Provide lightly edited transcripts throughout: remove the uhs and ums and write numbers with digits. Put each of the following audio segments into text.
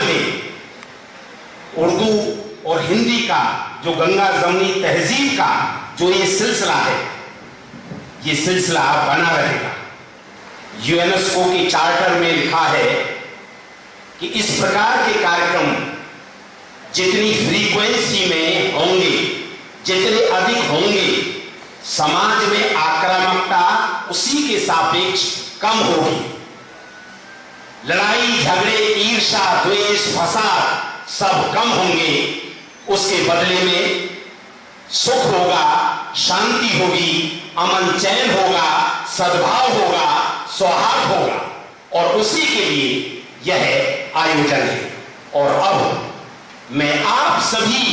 में उर्दू और हिंदी का जो गंगा जमनी तहजीब का जो ये सिलसिला है, ये सिलसिला बना रहेगा। यूनेस्को के चार्टर में लिखा है कि इस प्रकार के कार्यक्रम जितनी फ्रीक्वेंसी में होंगे, जितने अधिक होंगे, समाज में आक्रामकता उसी के सापेक्ष कम होगी। लड़ाई झगड़े, ईर्ष्या, द्वेष, फसाद सब कम होंगे। उसके बदले में सुख होगा, शांति होगी, अमन चैन होगा, सद्भाव होगा, सौहार्द होगा, और उसी के लिए यह आयोजन है। और अब मैं आप सभी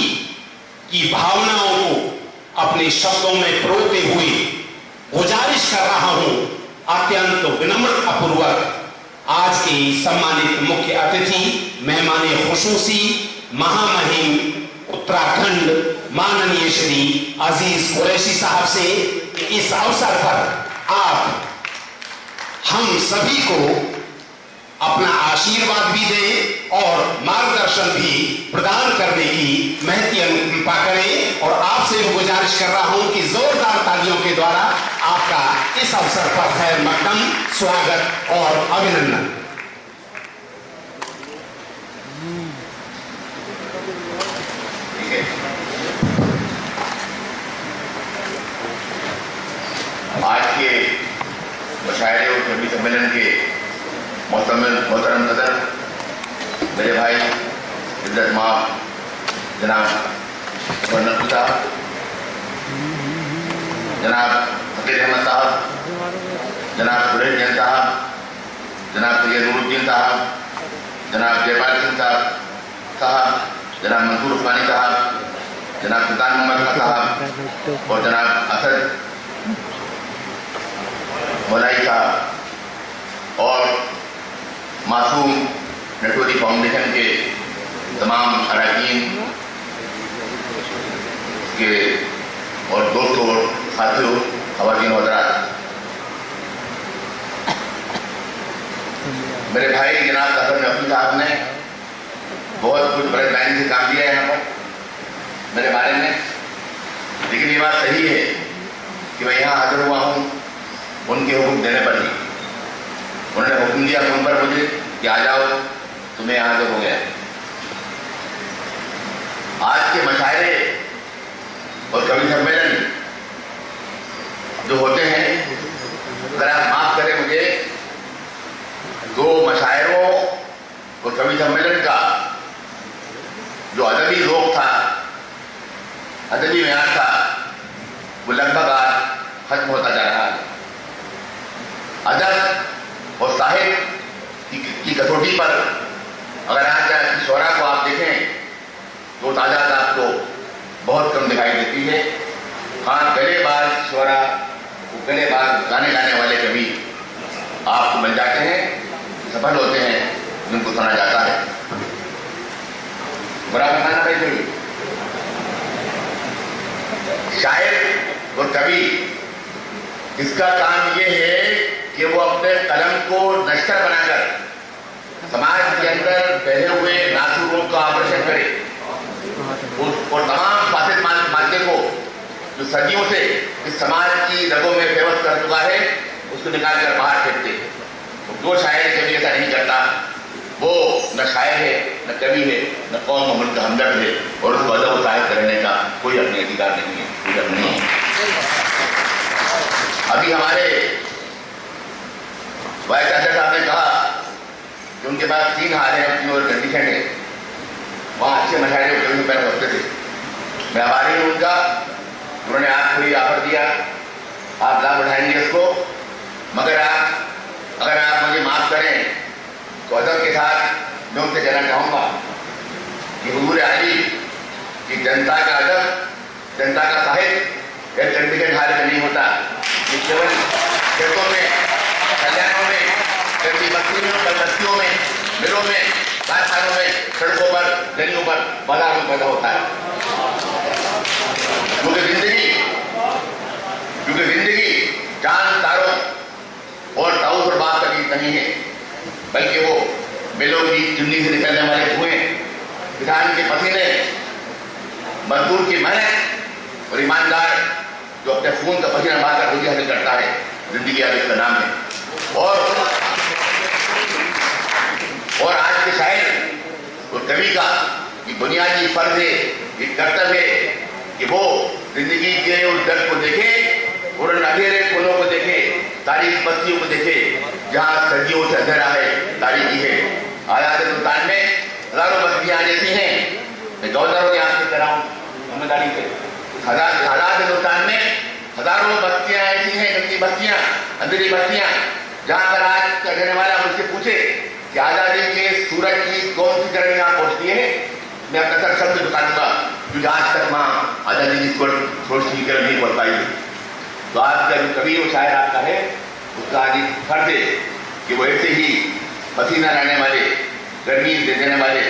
की भावनाओं को अपने शब्दों में परोते हुए गुजारिश कर रहा हूं, अत्यंत विनम्रतापूर्वक आज के सम्मानित मुख्य अतिथि मेहमाने खुसूसी महामहिम उत्तराखंड माननीय श्री अजीज कुरैशी साहब से इस अवसर पर आप हम सभी को अपना आशीर्वाद भी दें और मार्गदर्शन भी प्रदान करने की महती अनुकंपा करें। और आपसे भी गुजारिश कर रहा हूं कि जोरदार तालियों के द्वारा आपका इस अवसर पर खैर मकदम, स्वागत और अभिनंदन। आज के मुशायरे और कवि सम्मेलन के मोहतरम सदर मेरे भाई इज्जत माफ जनाब नकवी साहब, जनाब फकीर अहमद साहब, जनाब सुरेश जैन साहब, जनाब सैयद नूरुद्दीन साहब, जनाब जयपाल सिंह साहब, जनाब मंसूर उस्मानी साहब, जनाब सुल्तान मोहम्मद साहब और जनाब असद मौलाई साहब और मासूम नटवरी फाउंडेशन के तमाम अरकान के और दोस्तों और साथियों, ख़वातीन और हज़रात, मेरे भाई जनाब असद नकवी साहब ने बहुत कुछ बड़े लाइन से काम किया है यहाँ पर मेरे बारे में, लेकिन ये बात सही है कि मैं यहाँ हाजिर हुआ हूँ उनके हुक्म देने पर ही। उन्होंने हुक्म दिया फोन पर मुझे कि आ जाओ, तुम्हें यहाँ जो हो गया। आज के मशायरे और कवि सम्मेलन जो होते हैं, अगर आप माफ करें मुझे, दो मशायरों और कवि सम्मेलन का जो अदबी ज़ौक़ था, अदबी मेयार था, वो लगभग आज खत्म होता जा रहा है। अदब और साहित्य की कसौटी पर अगर आज की शोरा को आप देखें तो तादाद आपको बहुत कम दिखाई देती है। हाँ, गलेबाज शोरा, गलेबाज गाने गाने वाले कवि आपको मिल जाते हैं, सफल होते हैं, जिनको सुना जाता है। बुरा बताना भाई कोई शायर और कवि, इसका काम ये है कि वो अपने कलम को नश्तर बनाकर समाज के अंदर फैले हुए नासूरों का ऑपरेशन करे और तमाम फासिद मादे को जो सदियों से इस समाज की रगों में फेमस कर चुका है, उसको निकाल कर बाहर फेंकते हैं। तो जो शायर कभी ऐसा नहीं करता, वो न शायर है, न कवि है, न कौम और मुल्क का हमदर्द है, और उसको अदब साहित्य करने का कोई अपने अधिकार नहीं है, कोई हक नहीं है। अभी हमारे वाइस चाचा साहब ने कहा कि उनके पास 3 हाल है, अपनी और कंडीशन है, वहाँ अच्छे मशायरे कभी पहले होते थे। मैं आभारी हूँ उनका, उन्होंने आपको ही ऑफर दिया, आप लाभ उठाएंगे उसको। मगर अगर आप मुझे माफ करें तो अदब के साथ मैं उनसे कहना चाहूँगा कि हुजूर आली कि जनता का अदब, जनता का साहित्य एक कंडीशन हाल में नहीं होता। ये केवल खेतों में, कल्याणों में, बस्तियों में, मिलों में, कारखानों में, सड़कों पर, गलियों पर, बाजार में पैदा होता है। क्योंकि जिंदगी जान, तारों और ताउस और बात का गीत नहीं है, बल्कि वो बेलों की चुन्नी से निकलने वाले धुएं, किसान के पसीने, मजदूर की मेहनत और ईमानदार जो अपने खून का पसीना बहाकर रोजी हासिल करता है, जिंदगी अब इसका नाम है। और आज के शायर और कवि का ये बुनियादी फर्ज है, ये कर्तव्य है कि वो जिंदगी के उस दर्द को देखे और उन अंधेरे कोनों को देखे, तारीख बस्तियों को देखे जहाँ सदियों से अंधेरा है, तारीखी है। आजाद हिंदुस्तान में हजारों बस्तियां ऐसी हैं, मैं गवर्नरों के आपसे कह रहा हूँ जिम्मेदारी से, आजाद हिंदुस्तान में हजारों बस्तियां ऐसी हैं, गंदी बस्तियां, अंधेरी बस्तियां, जहां पर आज का रहने वाला मुझसे पूछे कि आजादी के सूरज की कौन सी किरण यहाँ पहुंचती है, मैं अपना सर शब्द बता दूंगा क्योंकि आज तक माँ आजादी की सूरज की किरण नहीं पहुंच पाई। तो आज का जो कवि और शायर आपका है, उसका आज फर्ज है कि वो ऐसे ही पसीना लाने वाले, गर्मी दे देने वाले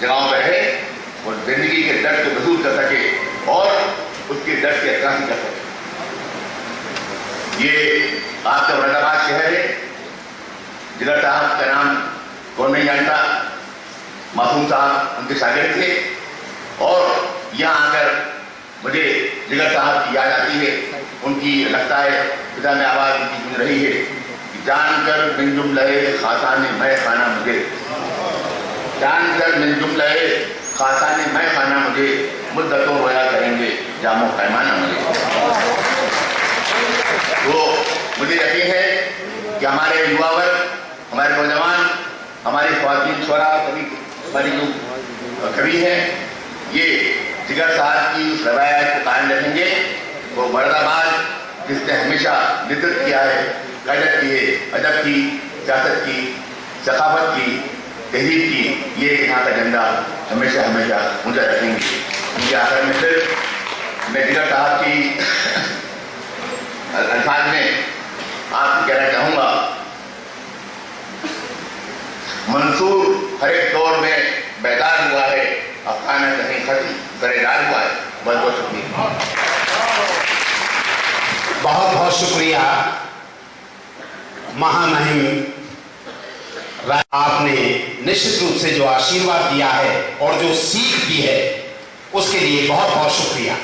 जगहों पर रहे और जिंदगी के दर्द को महसूस कर सके और उसके दर्द की अक्रांति कर सके। ये आपका मुरादाबाद शहर है, जिगर साहब का नाम कौन नहीं जानता, मासूम साहब उनके शागिर्द थे और यहाँ आकर मुझे जिगर साहब की याद आती है। उनकी लगता है पिता में आवाज उनकी गूंज रही है, जानकर मिन जुमले खासाने मैं खाना मुझे, जानकर मिन जुमले खासाने मैं खाना मुझे, मुद्दतों रोया करेंगे जामो पैमाना मुझे। तो मुझे यकीन है कि हमारे युवा वर्ग, हमारे नौजवान, हमारी ख्वातीन शोरा कवि, हमारी जो कवि हैं, ये जिगर साहब की उस रवायत को कायम रखेंगे। वो मुरादाबाद जिसने हमेशा नेतृत्व किया है, कायदत की है, अदब की, सियासत की, सखावत की, तहजीब की, ये यहाँ का झंडा हमेशा हमेशा ऊंचा रखेंगे। उनके आखिर में फिर मैं जिगर साहब की अल्फाज में आपको कहना चाहूंगा, मंसूर हर एक दौर में बेदार हुआ है, अफगान कहीं खत्म सरेदार हुआ है। बहुत बहुत शुक्रिया। बहुत बहुत शुक्रिया महामहिम, आपने निश्चित रूप से जो आशीर्वाद दिया है और जो सीख दी है उसके लिए बहुत बहुत शुक्रिया।